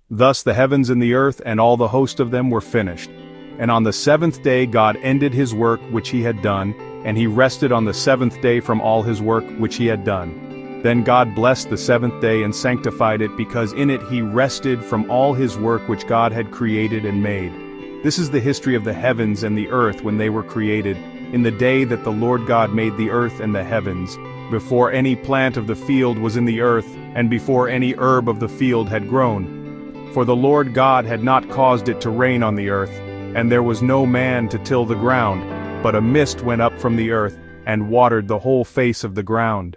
Thus the heavens and the earth and all the host of them were finished. And on the seventh day God ended his work which he had done, and he rested on the seventh day from all his work which he had done. Then God blessed the seventh day and sanctified it, because in it he rested from all his work which God had created and made. This is the history of the heavens and the earth when they were created, in the day that the Lord God made the earth and the heavens, before any plant of the field was in the earth, and before any herb of the field had grown. For the Lord God had not caused it to rain on the earth, and there was no man to till the ground, but a mist went up from the earth, and watered the whole face of the ground.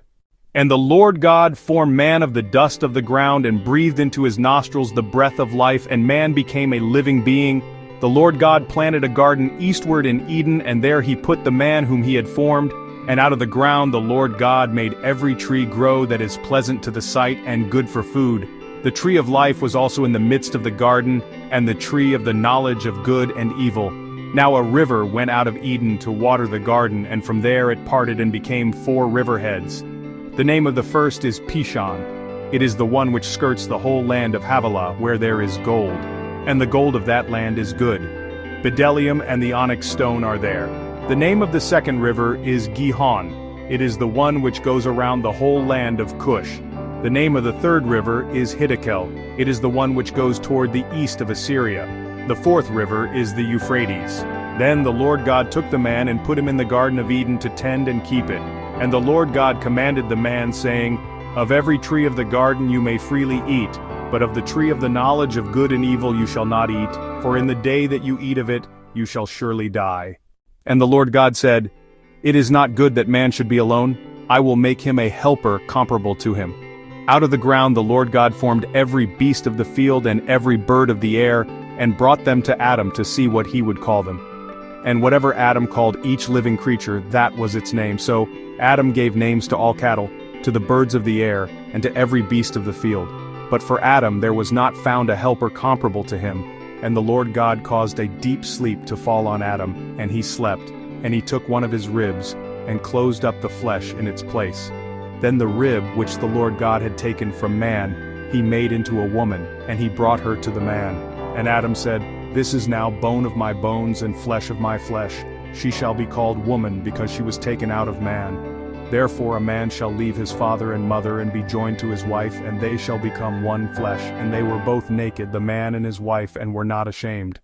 And the Lord God formed man of the dust of the ground, and breathed into his nostrils the breath of life, and man became a living being. The Lord God planted a garden eastward in Eden, and there he put the man whom he had formed. And out of the ground the Lord God made every tree grow that is pleasant to the sight and good for food. The tree of life was also in the midst of the garden, and the tree of the knowledge of good and evil. Now a river went out of Eden to water the garden, and from there it parted and became 4 riverheads. The name of the first is Pishon. It is the one which skirts the whole land of Havilah, where there is gold. And the gold of that land is good. Bdellium and the onyx stone are there. The name of the second river is Gihon. It is the one which goes around the whole land of Cush. The name of the third river is Hiddekel. It is the one which goes toward the east of Assyria. The fourth river is the Euphrates. Then the Lord God took the man and put him in the Garden of Eden to tend and keep it. And the Lord God commanded the man, saying, Of every tree of the garden you may freely eat, but of the tree of the knowledge of good and evil you shall not eat, for in the day that you eat of it, you shall surely die. And the Lord God said, It is not good that man should be alone. I will make him a helper comparable to him. Out of the ground the Lord God formed every beast of the field and every bird of the air, and brought them to Adam to see what he would call them. And whatever Adam called each living creature, that was its name. So Adam gave names to all cattle, to the birds of the air, and to every beast of the field. But for Adam there was not found a helper comparable to him. And the Lord God caused a deep sleep to fall on Adam, and he slept. And he took one of his ribs, and closed up the flesh in its place. Then the rib which the Lord God had taken from man, he made into a woman, and he brought her to the man. And Adam said, This is now bone of my bones and flesh of my flesh. She shall be called woman, because she was taken out of man. Therefore a man shall leave his father and mother and be joined to his wife, and they shall become one flesh. And they were both naked, the man and his wife, and were not ashamed.